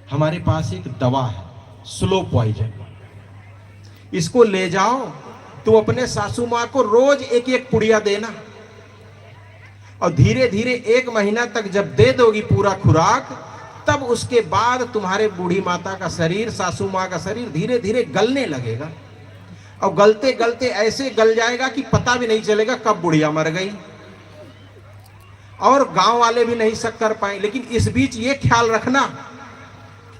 हमारे पास एक दवा है, स्लो पॉइजन। इसको ले जाओ, तुम अपने सासू माँ को रोज एक एक पुड़िया देना, और धीरे धीरे 1 महीना तक जब दे दोगी पूरा खुराक, तब उसके बाद तुम्हारे बूढ़ी माता का शरीर, सासू माँ का शरीर धीरे धीरे गलने लगेगा। और गलते गलते ऐसे गल जाएगा कि पता भी नहीं चलेगा कब बुढ़िया मर गई, और गांव वाले भी नहीं शक कर पाए। लेकिन इस बीच ये ख्याल रखना,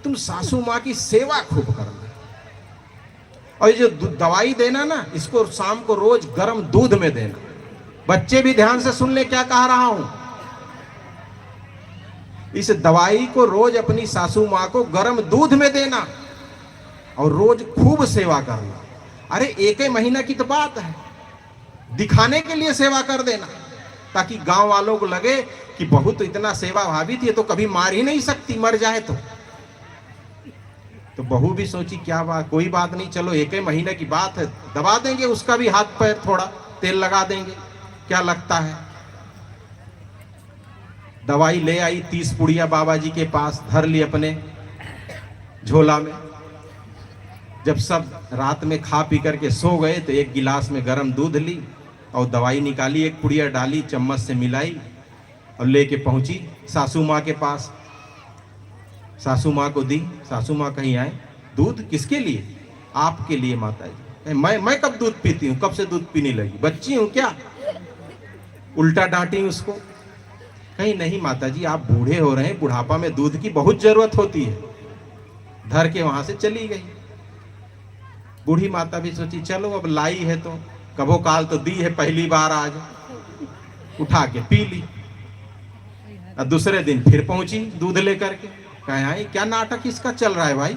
तुम सासू माँ की सेवा खूब करना। और ये जो दवाई देना ना, इसको शाम को रोज गर्म दूध में देना। बच्चे भी ध्यान से सुन ले क्या कह रहा हूं। इस दवाई को रोज अपनी सासू माँ को गर्म दूध में देना, और रोज खूब सेवा करना। अरे 1 महीना की तो बात है, दिखाने के लिए सेवा कर देना, ताकि गांव वालों को लगे कि बहू तो इतना सेवा भावी थी, तो कभी मार ही नहीं सकती, मर जाए तो बहू भी सोची क्या बात, कोई बात नहीं, चलो 1 महीने की बात है, दबा देंगे उसका भी हाथ पैर, थोड़ा तेल लगा देंगे, क्या लगता है। दवाई ले आई, 30 पुड़िया बाबा जी के पास धर ली अपने झोला में। जब सब रात में खा पी करके सो गए, तो 1 गिलास में गर्म दूध ली और दवाई निकाली, 1 पुड़िया डाली, चम्मच से मिलाई और लेके पहुंची सासू माँ के पास। सासू माँ को दी। सासू माँ कहीं आए, दूध किसके लिए? आपके लिए माता जी। मैं कब दूध पीती हूँ, कब से दूध पीने लगी, बच्ची हूँ क्या? उल्टा डांटी उसको। कहीं नहीं माता जी, आप बूढ़े हो रहे हैं, बुढ़ापा में दूध की बहुत जरूरत होती है। धर के वहां से चली गई। बूढ़ी माता भी सोची चलो अब लाई है तो कभो काल तो दी है, पहली बार आज, उठा के पी ली। और दूसरे दिन फिर पहुंची दूध लेकर के। कहा क्या नाटक इसका चल रहा है भाई,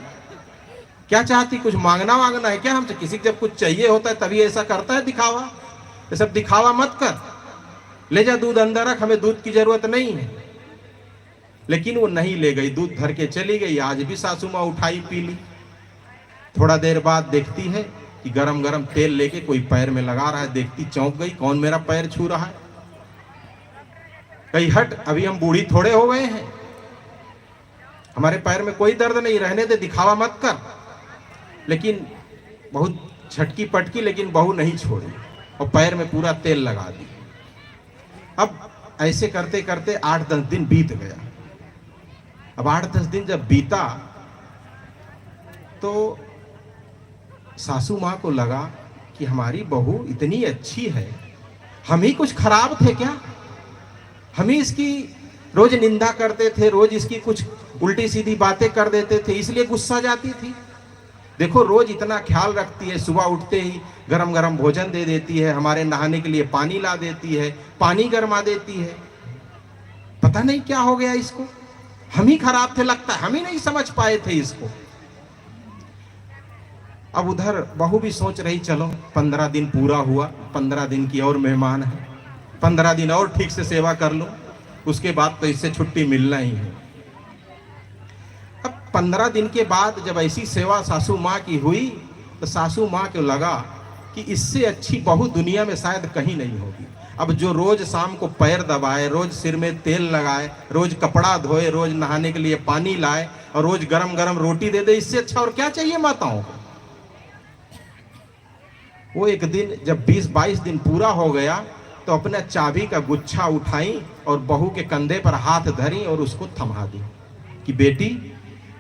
क्या चाहती, कुछ मांगना वांगना है क्या हमसे? किसी जब कुछ चाहिए होता है तभी ऐसा करता है दिखावा। ये सब दिखावा मत कर, ले जा दूध अंदर रख, हमें दूध की जरूरत नहीं है। लेकिन वो नहीं ले गई, दूध धर के चली गई। आज भी सासू माँ उठाई पी ली। थोड़ा देर बाद देखती है कि गरम गरम तेल लेके कोई पैर में लगा रहा है। देखती चौंक गई, कौन मेरा पैर छू रहा है? कहीं हट, अभी हम बूढ़ी थोड़े हो गए हैं, हमारे पैर में कोई दर्द नहीं, रहने दे, दिखावा मत कर। लेकिन बहुत झटकी पटकी, लेकिन बहू नहीं छोड़ी और पैर में पूरा तेल लगा दी। अब ऐसे करते करते 8-10 दिन बीत गया। अब 8-10 दिन जब बीता तो सासू माँ को लगा कि हमारी बहू इतनी अच्छी है, हम ही कुछ खराब थे क्या? हम ही इसकी रोज निंदा करते थे, रोज इसकी कुछ उल्टी सीधी बातें कर देते थे, इसलिए गुस्सा जाती थी। देखो रोज इतना ख्याल रखती है, सुबह उठते ही गरम गरम भोजन दे देती है, हमारे नहाने के लिए पानी ला देती है, पानी गरमा देती है। पता नहीं क्या हो गया इसको, हम ही खराब थे लगता है, हम ही नहीं समझ पाए थे इसको। अब उधर बहू भी सोच रही चलो 15 दिन पूरा हुआ, 15 दिन की और मेहमान है, 15 दिन और ठीक से सेवा कर लूं, उसके बाद तो इससे छुट्टी मिलना ही है। अब 15 दिन के बाद जब ऐसी सेवा सासू माँ की हुई, तो सासू माँ को लगा कि इससे अच्छी बहू दुनिया में शायद कहीं नहीं होगी। अब जो रोज शाम को पैर दबाए, रोज सिर में तेल लगाए, रोज कपड़ा धोए, रोज नहाने के लिए पानी लाए और रोज गरम गरम रोटी दे दे, इससे अच्छा और क्या चाहिए माताओं को? वो एक दिन जब 20-22 दिन पूरा हो गया, तो अपना चाबी का गुच्छा उठाई और बहू के कंधे पर हाथ धरी और उसको थमा दी कि बेटी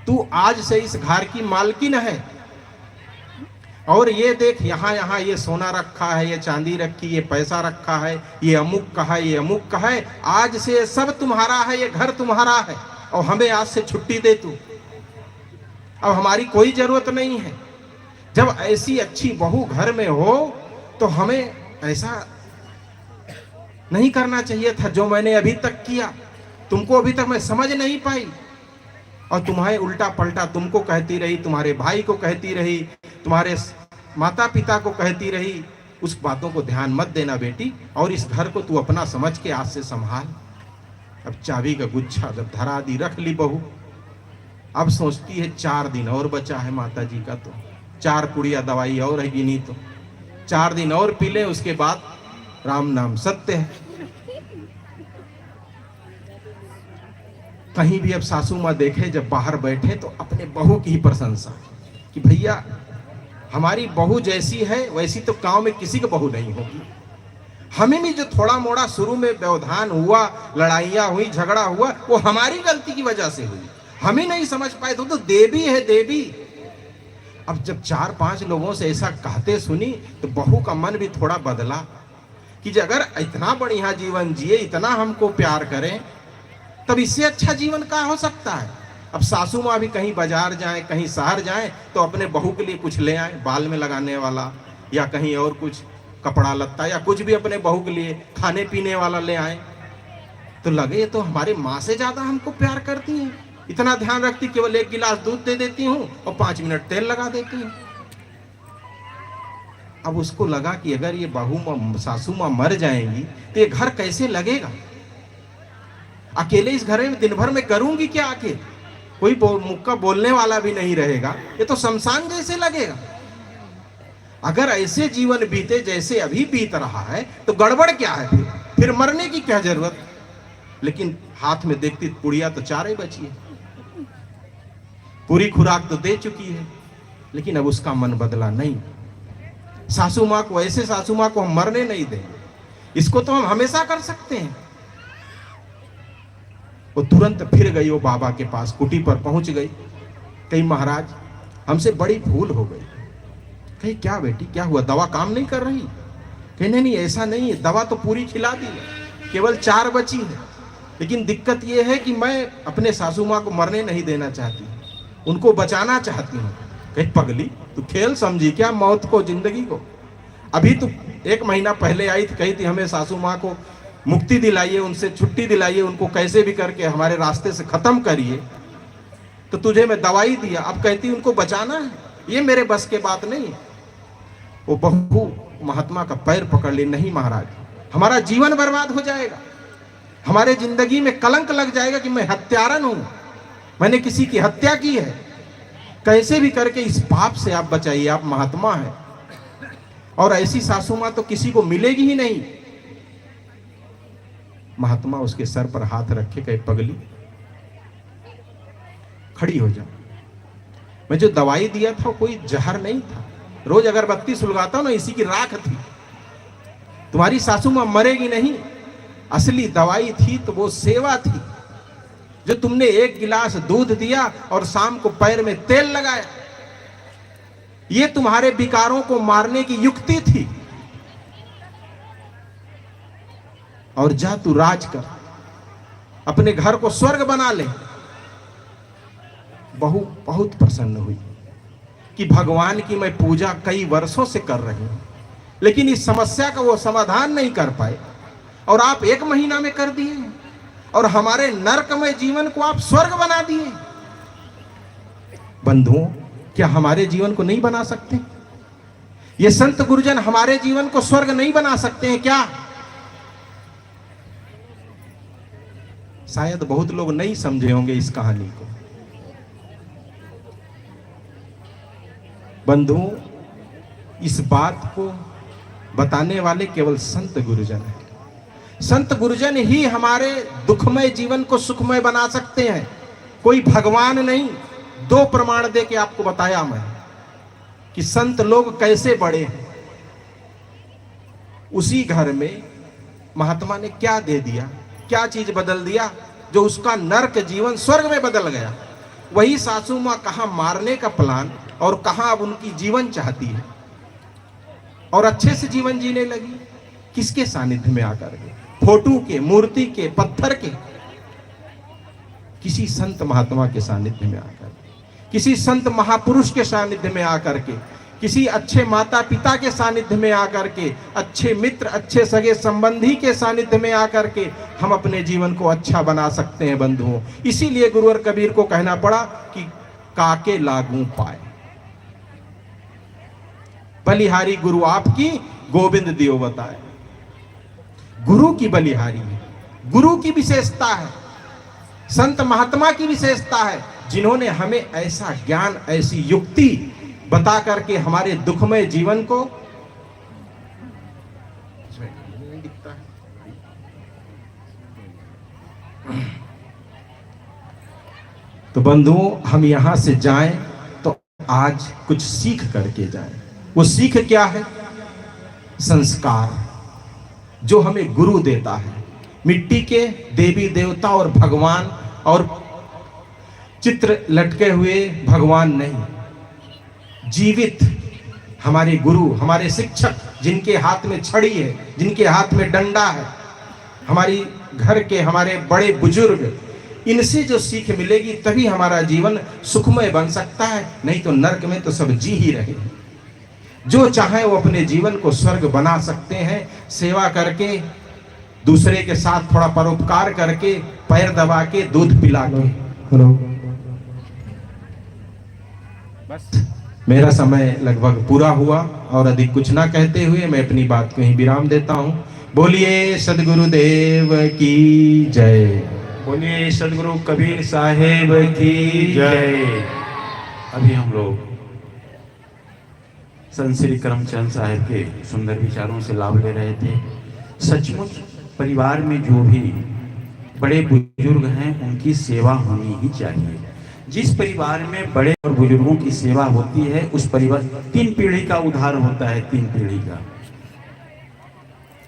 तू आज से इस घर की मालकिन है, और ये देख यहाँ यहाँ ये सोना रखा है, ये चांदी रखी, ये पैसा रखा है, ये अमुक का है, ये अमुक का है, आज से सब तुम्हारा है, ये घर तुम्हारा है, और हमें आज से छुट्टी दे तू, अब हमारी कोई जरूरत नहीं है। जब ऐसी अच्छी बहू घर में हो तो हमें ऐसा नहीं करना चाहिए था जो मैंने अभी तक किया। तुमको अभी तक मैं समझ नहीं पाई, और तुम्हारे उल्टा पलटा तुमको कहती रही, तुम्हारे भाई को कहती रही, तुम्हारे माता पिता को कहती रही। उस बातों को ध्यान मत देना बेटी, और इस घर को तू अपना समझ के आज से संभाल। अब चाबी का गुच्छा जब धरा दी, रख ली बहू। अब सोचती है 4 दिन और बचा है माता जी का, तो 4 पुड़िया दवाई और है गिनी, तो 4 दिन और पी ले, उसके बाद राम नाम सत्य है। कहीं भी अब सासू माँ देखे जब बाहर बैठे तो अपने बहू की ही प्रशंसा कि भैया हमारी बहू जैसी है वैसी तो गांव में किसी की बहू नहीं होगी। हमें भी जो थोड़ा मोड़ा शुरू में व्यवधान हुआ, लड़ाइयाँ हुई, झगड़ा हुआ, वो हमारी गलती की वजह से हुई। हम ही नहीं समझ पाए तो देवी है देवी। अब जब 4-5 लोगों से ऐसा कहते सुनी तो बहू का मन भी थोड़ा बदला कि अगर इतना बढ़िया जीवन जिए, इतना हमको प्यार करें, तब इससे अच्छा जीवन क्या हो सकता है। अब सासू माँ भी कहीं बाजार जाएं, कहीं शहर जाएं तो अपने बहू के लिए कुछ ले आए, बाल में लगाने वाला या कहीं और कुछ कपड़ा लत्ता या कुछ भी अपने बहू के लिए खाने पीने वाला ले आए, तो लगे तो हमारे माँ से ज्यादा हमको प्यार करती हैं, इतना ध्यान रखती, केवल 1 गिलास दूध दे देती हूँ और 5 मिनट तेल लगा देती हूँ। अब उसको लगा कि अगर ये बहू सासू माँ मर जाएंगी तो ये घर कैसे लगेगा। अकेले इस घर में दिन भर में करूंगी क्या, आके कोई मुक्का बोलने वाला भी नहीं रहेगा, ये तो शमशान जैसे लगेगा। अगर ऐसे जीवन बीते जैसे अभी बीत रहा है तो गड़बड़ क्या है, फिर मरने की क्या जरूरत। लेकिन हाथ में देखती पुड़िया तो 4 बची है, पूरी खुराक तो दे चुकी है, लेकिन अब उसका मन बदला नहीं। सासू माँ को, ऐसे सासू माँ को हम मरने नहीं देंगे, इसको तो हम हमेशा कर सकते हैं। वो तुरंत फिर गई, वो बाबा के पास कुटी पर पहुंच गई। कही महाराज हमसे बड़ी भूल हो गई। कही क्या बेटी क्या हुआ, दवा काम नहीं कर रही। कही नहीं नहीं ऐसा नहीं है, दवा तो पूरी खिला दी है, केवल 4 बची है, लेकिन दिक्कत यह है कि मैं अपने सासू माँ को मरने नहीं देना चाहती, उनको बचाना चाहती हूँ। कही पगली तू खेल समझी क्या मौत को, जिंदगी को। अभी तो 1 महीना पहले आई थी, कही थी हमें सासू माँ को मुक्ति दिलाइए, उनसे छुट्टी दिलाइए, उनको कैसे भी करके हमारे रास्ते से खत्म करिए, तो तुझे मैं दवाई दिया, अब कहती उनको बचाना है, ये मेरे बस के बात नहीं। वो बहू महात्मा का पैर पकड़ ली, नहीं महाराज हमारा जीवन बर्बाद हो जाएगा, हमारे जिंदगी में कलंक लग जाएगा कि मैं हत्यारन हूं, मैंने किसी की हत्या की है, कैसे भी करके इस पाप से आप बचाइए, आप महात्मा हैं। और ऐसी सासू मां तो किसी को मिलेगी ही नहीं। महात्मा उसके सर पर हाथ रखे, कहे पगली खड़ी हो जा, मैं जो दवाई दिया था कोई जहर नहीं था, रोज अगरबत्ती सुलगाता हूं ना, इसी की राख थी, तुम्हारी सासू मां मरेगी नहीं। असली दवाई थी तो वो सेवा थी, जो तुमने 1 गिलास दूध दिया और शाम को पैर में तेल लगाया, ये तुम्हारे विकारों को मारने की युक्ति थी। और जा तू राज कर, अपने घर को स्वर्ग बना ले। बहू बहुत प्रसन्न हुई कि भगवान की मैं पूजा कई वर्षों से कर रही हूं, लेकिन इस समस्या का वो समाधान नहीं कर पाए, और आप 1 महीना में कर दिए, और हमारे नरकमय जीवन को आप स्वर्ग बना दिए। बंधुओं क्या हमारे जीवन को नहीं बना सकते? ये संत गुरुजन हमारे जीवन को स्वर्ग नहीं बना सकते हैं क्या? शायद बहुत लोग नहीं समझे होंगे इस कहानी को। बंधुओं इस बात को बताने वाले केवल संत गुरुजन हैं। संत गुरुजन ही हमारे दुखमय जीवन को सुखमय बना सकते हैं, कोई भगवान नहीं। 2 प्रमाण दे के आपको बताया मैं कि संत लोग कैसे बड़े हैं। उसी घर में महात्मा ने क्या दे दिया, क्या चीज बदल दिया, जो उसका नरक जीवन स्वर्ग में बदल गया। वही सासू मां कहां मारने का प्लान और कहां अब उनकी जीवन चाहती है, और अच्छे से जीवन जीने लगी। किसके सानिध्य में आकर के? फोटो के, मूर्ति के, पत्थर के? किसी संत महात्मा के सानिध्य में आकर, किसी संत महापुरुष के सानिध्य में आकर के, किसी अच्छे माता पिता के सानिध्य में आकर के, अच्छे मित्र, अच्छे सगे संबंधी के सानिध्य में आकर के हम अपने जीवन को अच्छा बना सकते हैं बंधुओं। इसीलिए गुरुवर कबीर को कहना पड़ा कि काके लागू पाए, बलिहारी गुरु आपकी गोविंद दियो बताए। गुरु की बलिहारी है, गुरु की विशेषता है, संत महात्मा की विशेषता है, जिन्होंने हमें ऐसा ज्ञान, ऐसी युक्ति बता करके हमारे दुखमय जीवन को तो बंधुओं, हम यहाँ से जाएं तो आज कुछ सीख करके जाएं। वो सीख क्या है? संस्कार जो हमें गुरु देता है। मिट्टी के देवी देवता और भगवान और चित्र लटके हुए भगवान नहीं, जीवित हमारे गुरु, हमारे शिक्षक, जिनके हाथ में छड़ी है, जिनके हाथ में डंडा है, हमारी घर के हमारे बड़े बुजुर्ग, इनसे जो सीख मिलेगी तभी हमारा जीवन सुखमय बन सकता है। नहीं तो नरक में तो सब जी ही रहे। जो चाहे वो अपने जीवन को स्वर्ग बना सकते हैं, सेवा करके, दूसरे के साथ थोड़ा परोपकार करके, पैर दबा के, दूध पिला के। बस मेरा समय लगभग पूरा हुआ और अधिक कुछ ना कहते हुए मैं अपनी बात को ही विराम देता हूं। बोलिए सदगुरुदेव की जय। बोलिए सदगुरु कबीर साहेब की जय। अभी हम लोग संत श्री करमचंद साहिब के सुंदर विचारों से लाभ ले रहे थे। सचमुच परिवार में जो भी बड़े बुजुर्ग हैं उनकी सेवा होनी ही चाहिए। जिस परिवार में बड़े और बुजुर्गों की सेवा होती है उस परिवार 3 पीढ़ी का उद्धार होता है। 3 पीढ़ी का।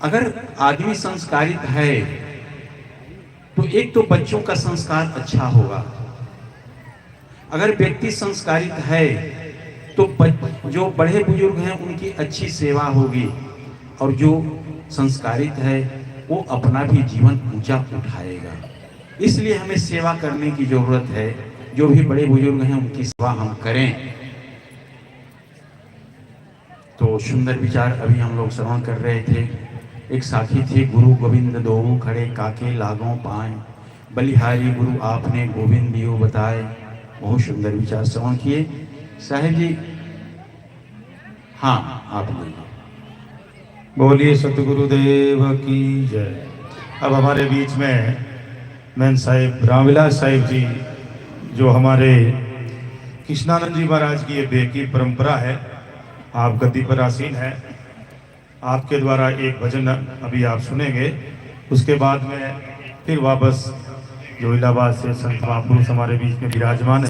अगर आदमी संस्कारित है तो एक तो बच्चों का संस्कार अच्छा होगा। अगर व्यक्ति संस्कारित है तो जो बड़े बुजुर्ग हैं उनकी अच्छी सेवा होगी, और जो संस्कारित है वो अपना भी जीवन ऊंचा उठाएगा। इसलिए हमें सेवा करने की जरूरत है। जो भी बड़े बुजुर्ग हैं उनकी सेवा हम करें। तो सुंदर विचार अभी हम लोग श्रवण कर रहे थे। एक साखी थे, गुरु गोविंद दोऊ खड़े काके लागों पाए, बलिहारी गुरु आपने गोविंद दियो बताए। बहुत सुंदर विचार श्रवण किए। साहेब जी, हाँ आप बोलिए। बोलिए सतगुरुदेव की जय। अब हमारे बीच में मैन साहिब रामविलास साहिब जी, जो हमारे कृष्णानंद जी महाराज की ये बेकी परंपरा है, आप गद्दी पर आसीन है। आपके द्वारा एक भजन अभी आप सुनेंगे। उसके बाद में फिर वापस जो इलाहाबाद से संत महापुरुष हमारे बीच में विराजमान है,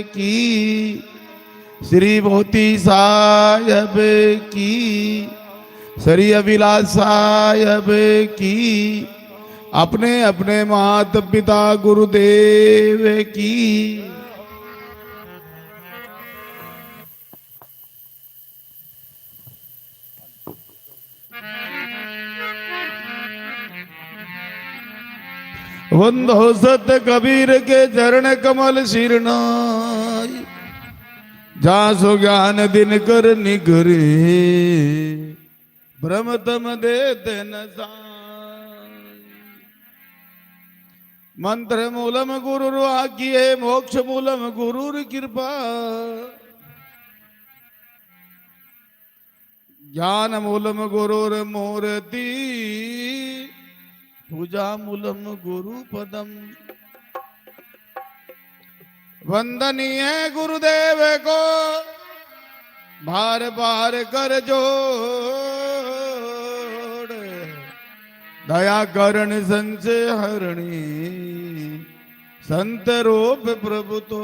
की श्री मोती साहब की, श्री अभिलाष साहब की, अपने अपने माता पिता गुरुदेव की। वंदो सत कबीर के चरण कमल शिरनाई, जहाँ सो ज्ञान दिन कर निगरे, भ्रम तम देते न साई। मंत्र मूलम गुरुर आज्ञे, मोक्ष मूलम गुरुर कृपा, ज्ञान मूलम गुरुर मूर्ति, पूजा मूलम गुरु पदम। वंदनीय गुरुदेव को बार बार कर जोड़, दया करण संचय हरणी, संत रूप प्रभु तो।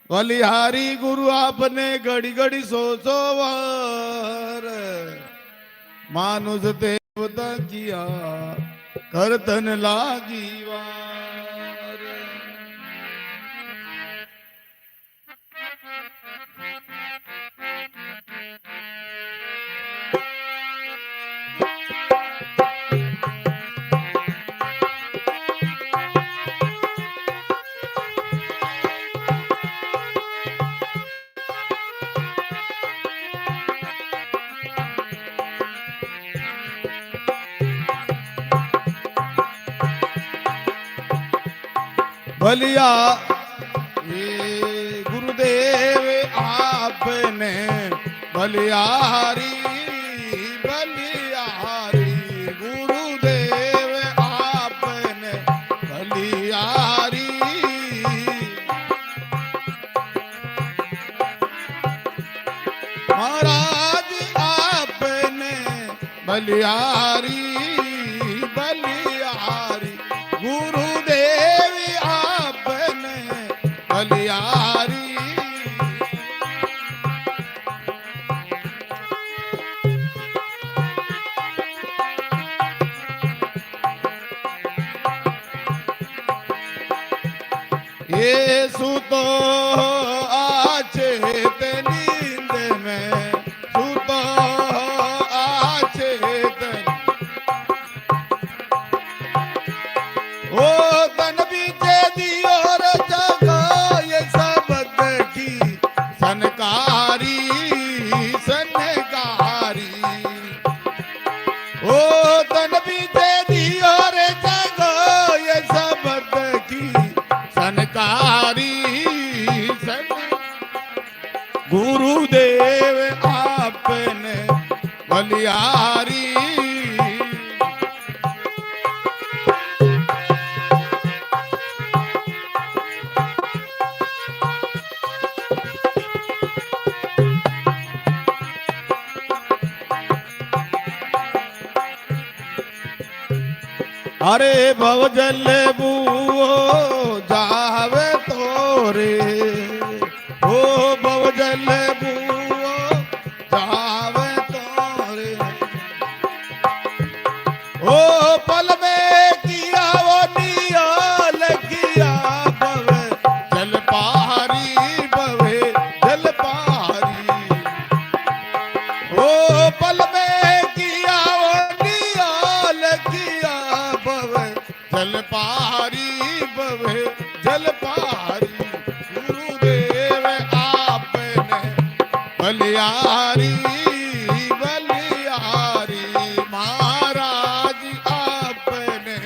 बलिहारी गुरु आपने घड़ी घड़ी सो वार, मानुष देवता किया करतन लागी वार। बलिया ये गुरुदेव आपने बलिहारी बलिहारी गुरुदेव आपने बलिहारी महाराज आपने बलिहारी बलिहारी गुरुदेव आपने बलिहारी ये सुतो आचेत नींद में सुतो आचेत ओ तन बीचे दियोर जगा ये सबद की सनकारी सनकारी ओ तन बीचे दियोर जगा ये सबद की सनकारी सन गुरुदेव आपने बलिहारी अरे भवजल बुओ जावे तोरे ओ भवजल बुओ जावे तोरे ओ पल में किया वो नियाल किया बवे जल पहाड़ी बवे जल पहाड़ी ओ पल में किया वो नियाल किया जल पहाड़ी बवे जल पहाड़ी गुरुदेव आपने बलिहारी बलिहारी महाराज आपने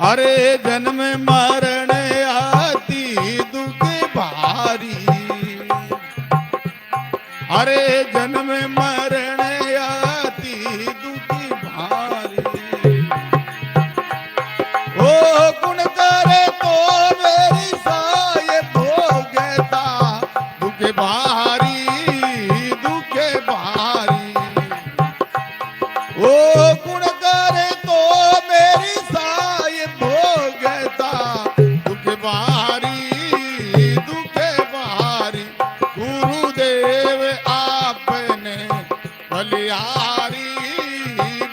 अरे जन्म मरण आती दुख भारी अरे जन्म मरण आती दुखी भारी ओ गुण करे तो मेरी साये भोगता दुख भारी ओ गुण करे तो मेरी साये भोगता दुख भारी गुरुदेव आपने बलिहारी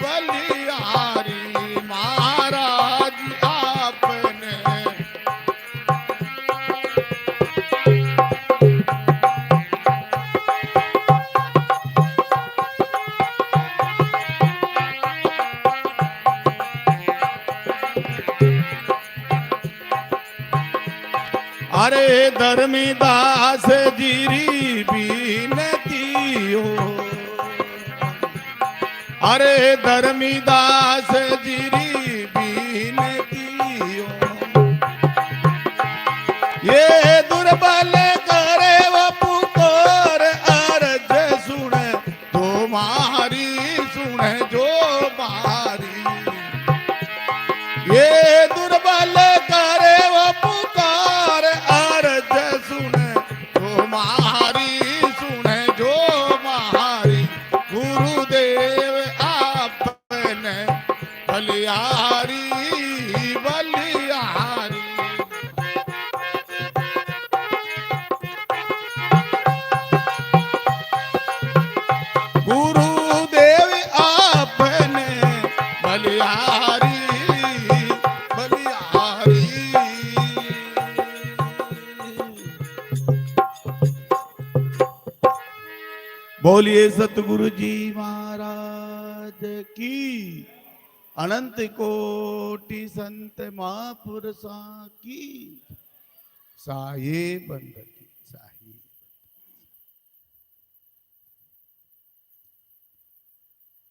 बलिहारी महाराज आपने अरे धर्मीदास जीरी बीनतियो अरे धर्मीदास जीरी बीनतियो ये दुर्बल करे वो पुकार अर्ज सुने तुम्हारी सुने जो मारी ये दुर्बल करे वो पुकार अर्ज सुने तुम्हारी सुने जो मारी गुरुदेव आपने बलिहारी बलिहारी गुरुदेव आपने बलिहारी बलिहारी बोलिए सतगुरु जी महाराज की अनंत कोटि संत महापुरुषों की साये बंद की साये।